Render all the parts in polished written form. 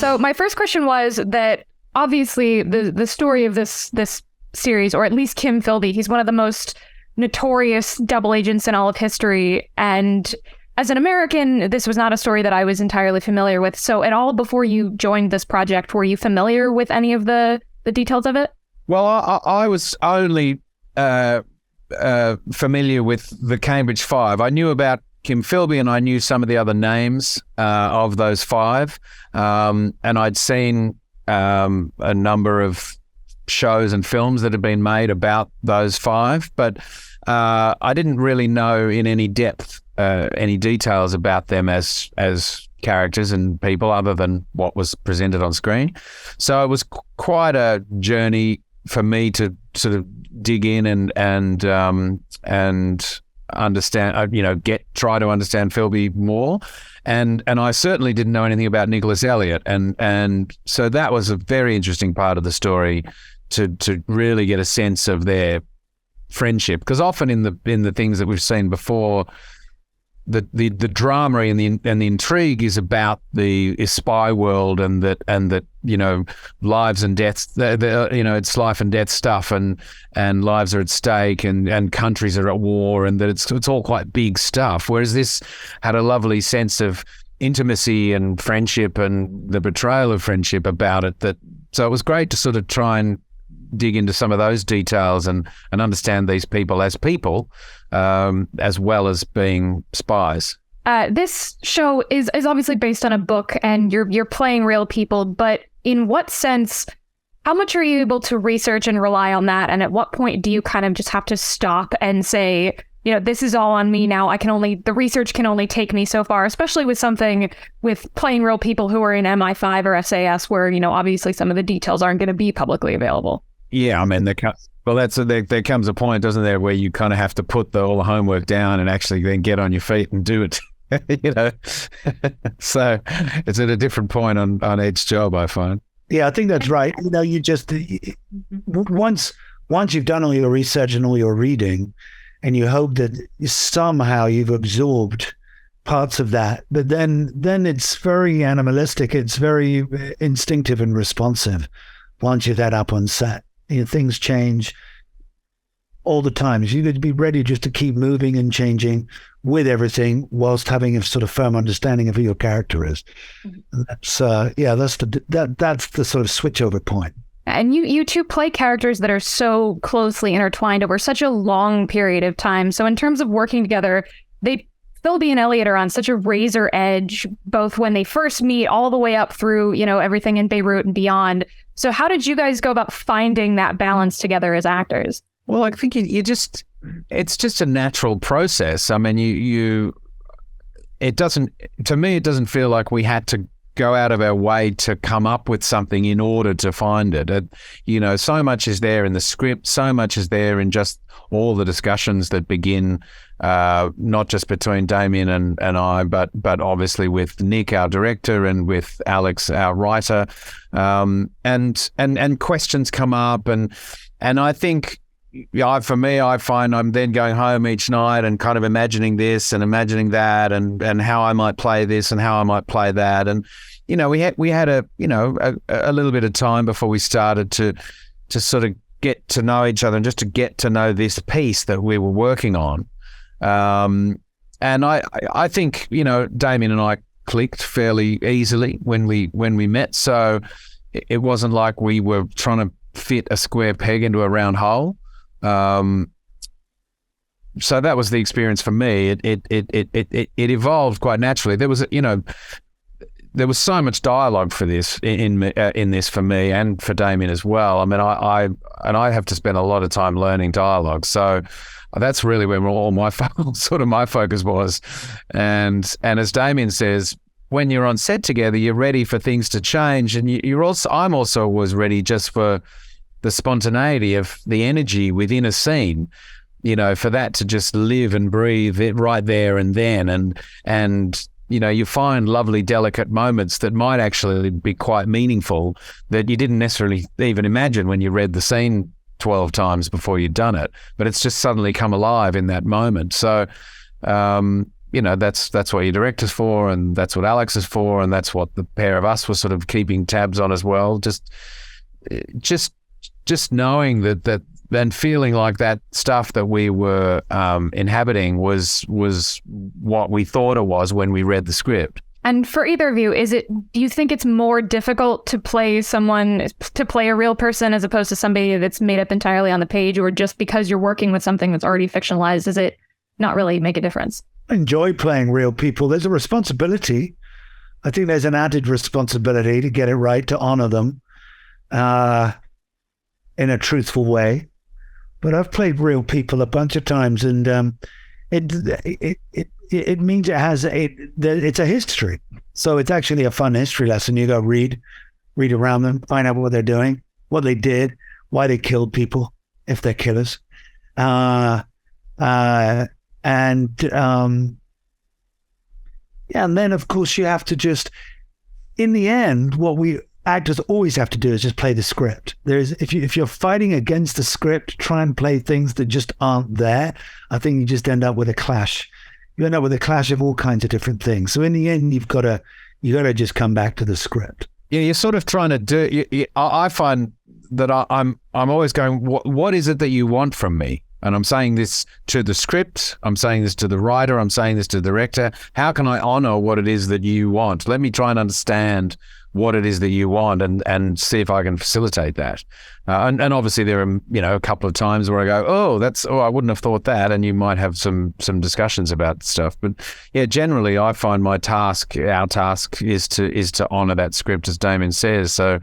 So my first question was that obviously the story of this series, or at least Kim Philby, he's one of the most notorious double agents in all of history. And as an American, this was not a story that I was entirely familiar with. So at all before you joined this project, were you familiar with any of the details of it? Well, I was only familiar with the Cambridge Five. I knew about Kim Philby and I knew some of the other names of those five. And I'd seen a number of shows and films that had been made about those five, but I didn't really know in any depth any details about them as characters and people other than what was presented on screen. So it was quite a journey for me to sort of dig in and understand, try to understand Philby more. And I certainly didn't know anything about Nicholas Elliott. And so that was a very interesting part of the story to really get a sense of their friendship. Because often in the things that we've seen before, the drama and the intrigue is about the spy world and that lives and deaths, it's life and death stuff, and lives are at stake and countries are at war, and that it's all quite big stuff. Whereas this had a lovely sense of intimacy and friendship and the betrayal of friendship about it. So it was great to sort of try and dig into some of those details and understand these people, as well as being spies. This show is obviously based on a book, and you're playing real people, but in what sense, how much are you able to research and rely on that? And at what point do you kind of just have to stop and say, this is all on me now. The research can only take me so far, especially with something with playing real people who are in MI5 or SAS, where, obviously some of the details aren't going to be publicly available. Yeah, I mean, there comes a point, doesn't there, where you kind of have to put all the homework down and actually then get on your feet and do it. So it's at a different point on each job, I find. Yeah, I think that's right. You just once you've done all your research and all your reading, and you hope that somehow you've absorbed parts of that, but then it's very animalistic. It's very instinctive and responsive. Once you're that up on set, things change all the time. So you got to be ready just to keep moving and changing with everything, whilst having a sort of firm understanding of who your character is. That's that's the sort of switchover point. And you two play characters that are so closely intertwined over such a long period of time. So in terms of working together, Philby and Elliott are on such a razor edge, both when they first meet all the way up through, everything in Beirut and beyond. So how did you guys go about finding that balance together as actors? Well, I think it's just a natural process. I mean, it doesn't feel like we had to go out of our way to come up with something in order to find it. So much is there in the script, so much is there in just all the discussions that begin, not just between Damian and I, but obviously with Nick, our director, and with Alex, our writer, and questions come up, and I think, for me, I find I'm then going home each night and kind of imagining this and imagining that, and how I might play this and how I might play that, and we had a little bit of time before we started to sort of get to know each other and just to get to know this piece that we were working on. And I think, Damian and I clicked fairly easily when we met. So it wasn't like we were trying to fit a square peg into a round hole. So that was the experience for me. It evolved quite naturally. There was so much dialogue for this in this for me and for Damian as well. I mean, I have to spend a lot of time learning dialogue. So that's really where all my focus was. And as Damian says, when you're on set together, you're ready for things to change, and I'm also always ready just for the spontaneity of the energy within a scene. For that to just live and breathe it right there and then, and you find lovely, delicate moments that might actually be quite meaningful that you didn't necessarily even imagine when you read the scene 12 times before you'd done it, but it's just suddenly come alive in that moment. So that's what your director's for, and that's what Alex is for, and that's what the pair of us were sort of keeping tabs on as well. Just knowing that and feeling like that stuff that we were inhabiting was what we thought it was when we read the script. And for either of you, do you think it's more difficult to play a real person as opposed to somebody that's made up entirely on the page, or just because you're working with something that's already fictionalized, does it not really make a difference? I enjoy playing real people. There's a responsibility. I think there's an added responsibility to get it right, to honor them in a truthful way. But I've played real people a bunch of times, and it means it's a history. So it's actually a fun history lesson. You go read around them, find out what they're doing, what they did, why they killed people, if they're killers. And then of course you have to just, in the end, what we actors always have to do is just play the script. If you're fighting against the script, try and play things that just aren't there. I think you just end up with a clash. You end up with a clash of all kinds of different things. So in the end, you got to just come back to the script. Yeah, you're sort of trying to do. I find that I'm always going, what is it that you want from me? And I'm saying this to the script. I'm saying this to the writer. I'm saying this to the director. How can I honor what it is that you want? Let me try and understand what it is that you want, and see if I can facilitate that. And obviously there are, a couple of times where I go, I wouldn't have thought that. And you might have some discussions about stuff. But yeah, generally I find our task is to honor that script, as Damian says. So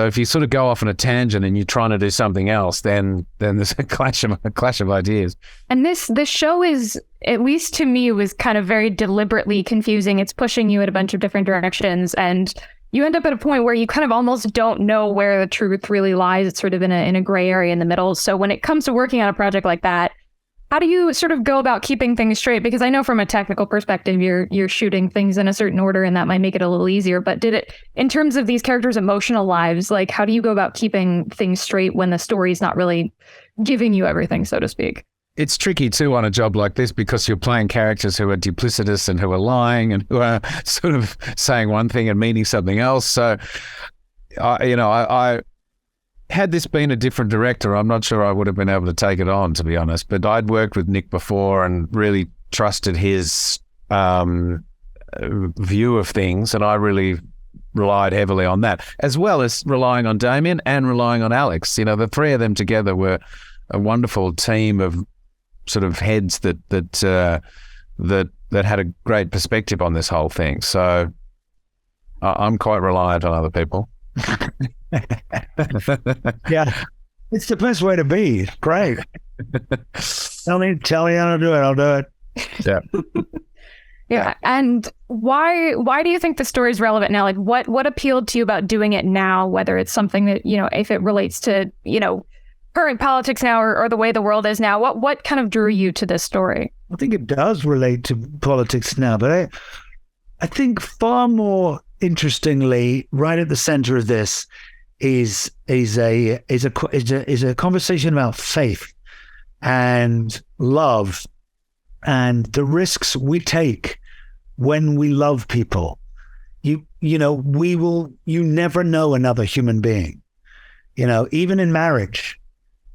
if you sort of go off on a tangent and you're trying to do something else, then there's a clash of ideas. And this show is, at least to me, was kind of very deliberately confusing. It's pushing you in a bunch of different directions, and you end up at a point where you kind of almost don't know where the truth really lies. It's sort of in a gray area in the middle. So when it comes to working on a project like that, how do you sort of go about keeping things straight? Because I know from a technical perspective, you're shooting things in a certain order, and that might make it a little easier. But did it, in terms of these characters' emotional lives, like how do you go about keeping things straight when the story's not really giving you everything, so to speak? It's tricky too on a job like this, because you're playing characters who are duplicitous and who are lying and who are sort of saying one thing and meaning something else. So, I had this been a different director, I'm not sure I would have been able to take it on, to be honest. But I'd worked with Nick before and really trusted his view of things, and I really relied heavily on that, as well as relying on Damian and relying on Alex. The three of them together were a wonderful team of sort of heads that had a great perspective on this whole thing. So I'm quite reliant on other people. Yeah, it's the best way to be. Great. Tell me how to do it. I'll do it. Yeah. Yeah. And why do you think the story is relevant now? Like what appealed to you about doing it now, whether it's something that, if it relates to, current politics now or the way the world is now, what kind of drew you to this story? I think it does relate to politics now, but I think far more interestingly, right at the center of this is a conversation about faith and love and the risks we take when we love people. You never know another human being. Even in marriage,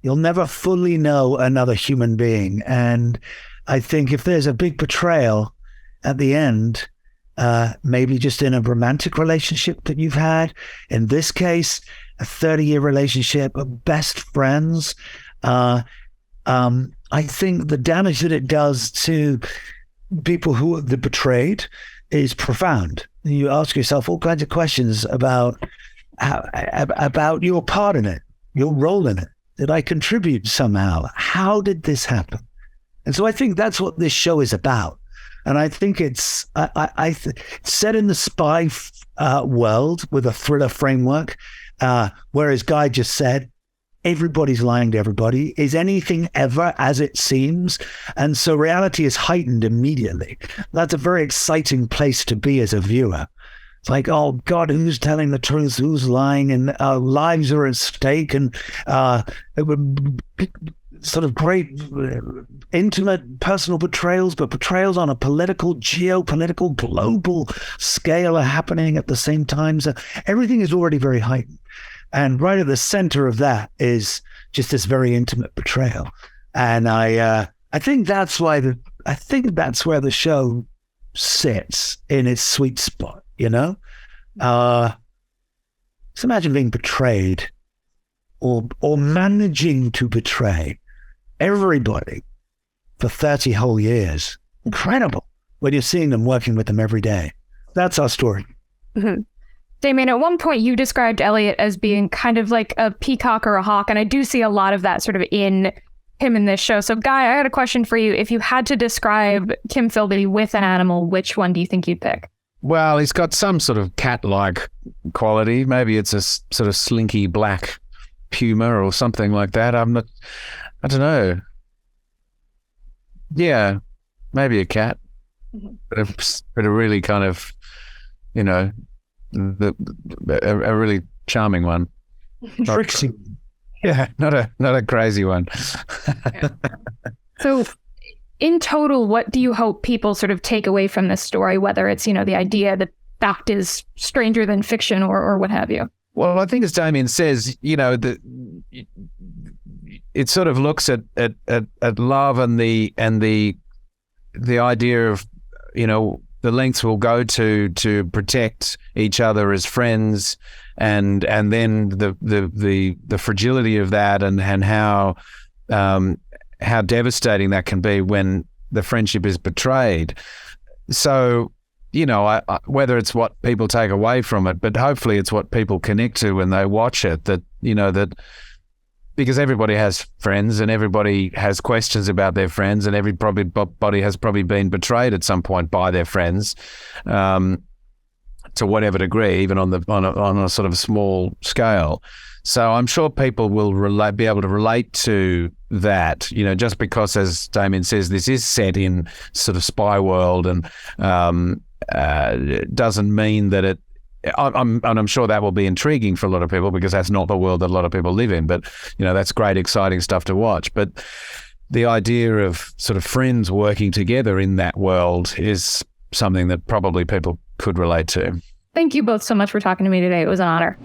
you'll never fully know another human being. And I think if there's a big betrayal at the end, maybe just in a romantic relationship that you've had, in this case, a 30-year relationship of best friends, I think the damage that it does to people who are betrayed is profound. You ask yourself all kinds of questions about your part in it, your role in it. Did I contribute somehow? How did this happen? And so I think that's what this show is about. And I think it's set in the spy world with a thriller framework, whereas Guy just said, everybody's lying to everybody. Is anything ever as it seems? And so reality is heightened immediately. That's a very exciting place to be as a viewer. It's like, oh God, who's telling the truth? Who's lying? And lives are at stake. And sort of great intimate personal portrayals, but portrayals on a political, geopolitical, global scale are happening at the same time. So everything is already very heightened. And right at the center of that is just this very intimate portrayal. And I think that's why where the show sits in its sweet spot, you know? Just imagine being betrayed or managing to betray everybody for 30 whole years. Incredible when you're seeing them, working with them every day. That's our story. Mm-hmm. Damian, at one point you described Elliott as being kind of like a peacock or a hawk, and I do see a lot of that sort of in him in this show. So, Guy, I had a question for you. If you had to describe Kim Philby with an animal, which one do you think you'd pick? Well, he's got some sort of cat-like quality. Maybe it's a sort of slinky black puma or something like that. I don't know. Yeah, maybe a cat. Mm-hmm. But a really kind of, you know, a really charming one. Trixie. Yeah, not a crazy one. Yeah. So, in total, what do you hope people sort of take away from this story, whether it's, you know, the idea that fact is stranger than fiction or what have you? Well, I think as Damian says, you know, it sort of looks at love and the idea of, you know, the lengths we'll go to protect each other as friends, and then the fragility of that, and how devastating that can be when the friendship is betrayed. So, you know, whether it's what people take away from it, but hopefully it's what people connect to when they watch it, that, you know, that because everybody has friends and everybody has questions about their friends, and everybody has probably been betrayed at some point by their friends, to whatever degree, even on a sort of small scale. So I'm sure people will be able to relate to that, you know, just because, as Damian says, this is set in sort of spy world, and doesn't mean that it. I'm sure that will be intriguing for a lot of people, because that's not the world that a lot of people live in. But, you know, that's great, exciting stuff to watch. But the idea of sort of friends working together in that world is something that probably people could relate to. Thank you both so much for talking to me today. It was an honor.